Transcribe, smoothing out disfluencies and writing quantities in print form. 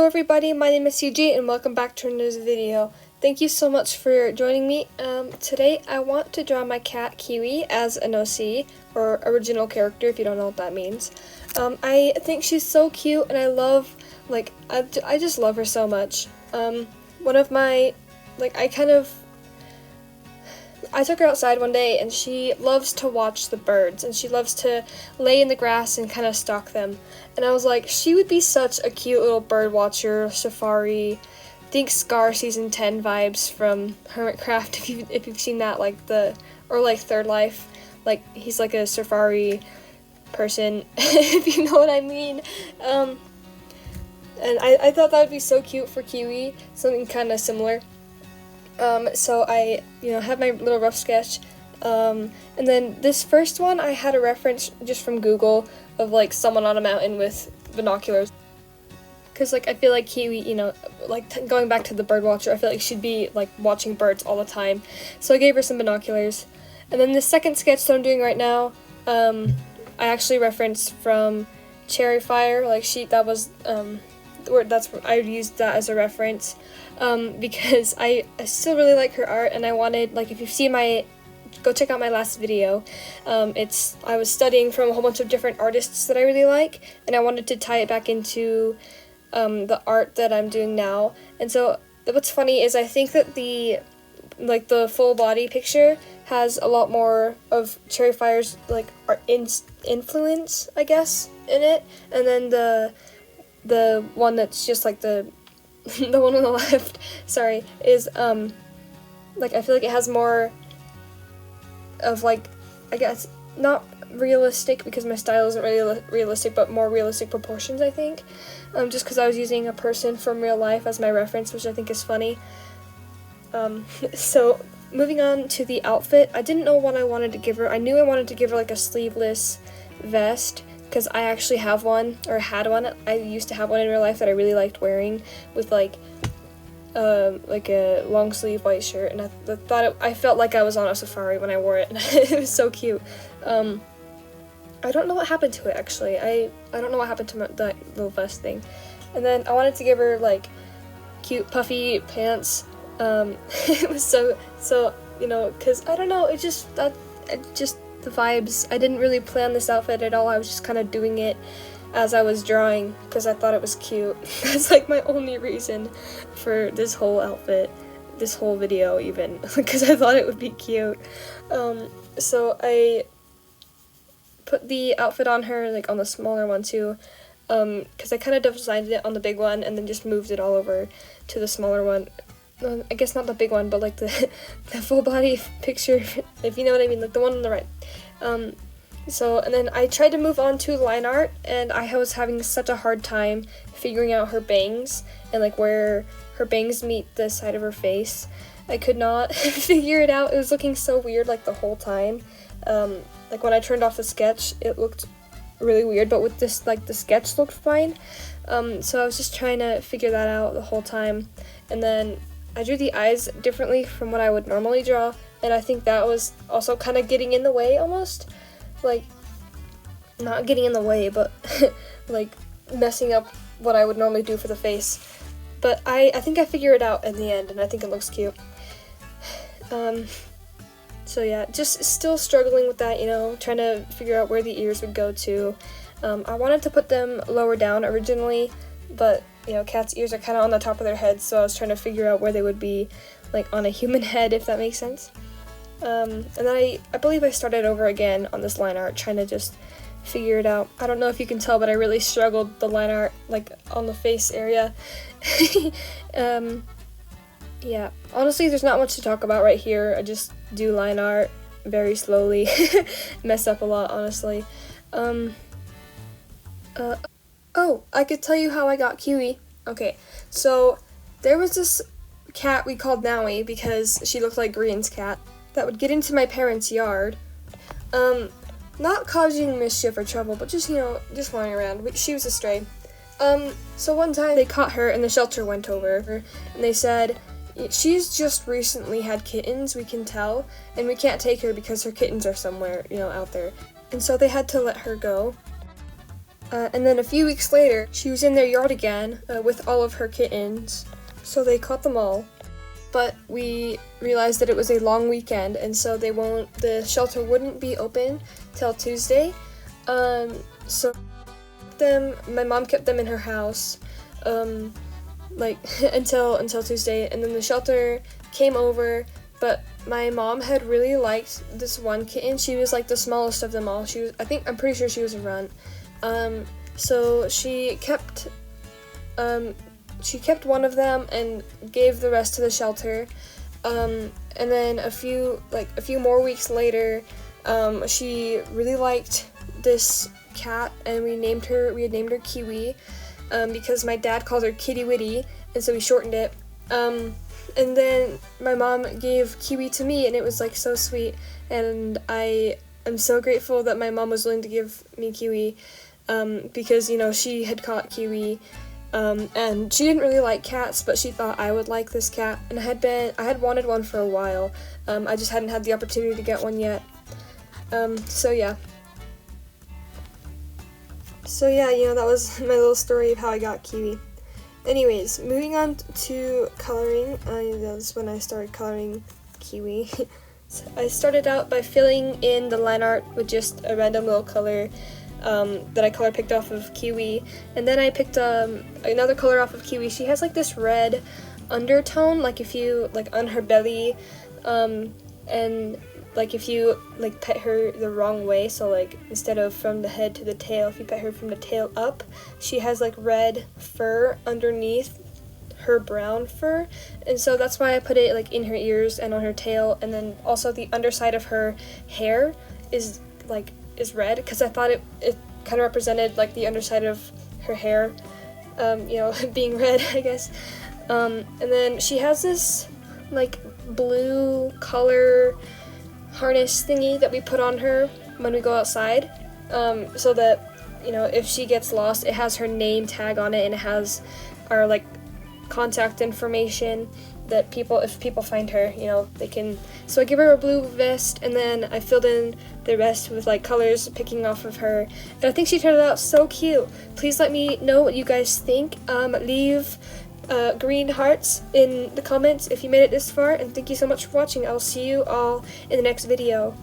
Hello everybody, my name is C.J and welcome back to another video. Thank you so much for joining me. Today I want to draw my cat Kiwi as an OC, or original character if you don't know what that means. I think she's so cute and I love, I just love her so much. One of my, I took her outside one day and she loves to watch the birds and she loves to lay in the grass and kind of stalk them. And I was like, she would be such a cute little bird watcher, safari, think Scar season 10 vibes from Hermitcraft if you've seen that, or Third Life. He's like a safari person, if you know what I mean. And I thought that would be so cute for Kiwi, something kind of similar. So I, had my little rough sketch, and then this first one I had a reference just from Google of someone on a mountain with binoculars, because I feel like Kiwi, going back to the bird watcher, I feel like she'd be watching birds all the time, so I gave her some binoculars. And then the second sketch that I'm doing right now, I actually referenced from Cherry Fire, I used that as a reference, because I still really like her art, and I wanted, if you've seen go check out my last video, I was studying from a whole bunch of different artists that I really like, and I wanted to tie it back into, the art that I'm doing now. And so, what's funny is I think that the full body picture has a lot more of Cherry Fire's, art influence, I guess, in it, and then the one that's just the one on the left, sorry, is I feel like it has more of I guess not realistic, because my style isn't really realistic, but more realistic proportions, I think, just because I was using a person from real life as my reference, which I think is funny. So moving on to the outfit, I didn't know what I wanted to give her. I knew I wanted to give her a sleeveless vest, because I actually have one, or had one. I used to have one in real life that I really liked wearing, with a long sleeve white shirt, and I felt like I was on a safari when I wore it, and it was so cute. I don't know what happened to it, actually. I don't know what happened to that little vest thing. And then I wanted to give her cute puffy pants. It was so because I don't know, it just the vibes. I didn't really plan this outfit at all. I was just kind of doing it as I was drawing because I thought it was cute. That's my only reason for this whole outfit, this whole video even, because I thought it would be cute. So I put the outfit on her on the smaller one too, because I kind of designed it on the big one and then just moved it all over to the smaller one. I guess not the big one, but the full body picture, if you know what I mean, the one on the right. And then I tried to move on to line art, and I was having such a hard time figuring out her bangs and where her bangs meet the side of her face. I could not figure it out. It was looking so weird the whole time. When I turned off the sketch, it looked really weird, but with this the sketch looked fine. So I was just trying to figure that out the whole time, and then I drew the eyes differently from what I would normally draw, and I think that was also kind of getting in the way almost. Not getting in the way, but messing up what I would normally do for the face. But I think I figured it out in the end, and I think it looks cute. So yeah, just still struggling with that, trying to figure out where the ears would go to. I wanted to put them lower down originally, but cats' ears are kind of on the top of their heads, so I was trying to figure out where they would be, on a human head, if that makes sense. And then I believe I started over again on this line art, trying to just figure it out. I don't know if you can tell, but I really struggled the line art, on the face area. Yeah, honestly, there's not much to talk about right here. I just do line art very slowly, mess up a lot, honestly. Oh, I could tell you how I got Kiwi. Okay, so there was this cat we called Maui because she looked like Green's cat that would get into my parents' yard. Not causing mischief or trouble, but just, just wandering around. She was a stray. So one time they caught her and the shelter went over, and they said, she's just recently had kittens, we can tell, and we can't take her because her kittens are somewhere, out there. And so they had to let her go. And then a few weeks later, she was in their yard again with all of her kittens. So they caught them all. But we realized that it was a long weekend, and so the shelter wouldn't be open till Tuesday. So my mom kept them in her house, like until Tuesday, and then the shelter came over. But my mom had really liked this one kitten. She was like the smallest of them all. I'm pretty sure she was a runt. So she kept one of them and gave the rest to the shelter. And then a few more weeks later, she really liked this cat, and we had named her Kiwi, because my dad called her Kitty Witty, and so we shortened it. And then my mom gave Kiwi to me, and it was like so sweet, and I am so grateful that my mom was willing to give me Kiwi, because, you know, she had caught Kiwi, and she didn't really like cats, but she thought I would like this cat, and I had wanted one for a while. I just hadn't had the opportunity to get one yet. So yeah, you know, that was my little story of how I got Kiwi. Anyways, moving on to coloring. That's when I started coloring Kiwi. So I started out by filling in the line art with just a random little color that I color picked off of Kiwi, and then I picked another color off of Kiwi. She has like this red undertone, like if you on her belly, and like if you like pet her the wrong way, so like instead of from the head to the tail, if you pet her from the tail up, she has like red fur underneath her brown fur, and so that's why I put it like in her ears and on her tail, and then also the underside of her hair is red, because I thought it kind of represented like the underside of her hair, you know, being red, I guess. And then she has this like blue color harness thingy that we put on her when we go outside, so that, you know, if she gets lost, it has her name tag on it, and it has our like contact information that if people find her, you know, they can. So I give her a blue vest, and then I filled in the rest with like colors picking off of her, and I think she turned out so cute. Please let me know what you guys think. Leave green hearts in the comments if you made it this far, and thank you so much for watching. I'll see you all in the next video.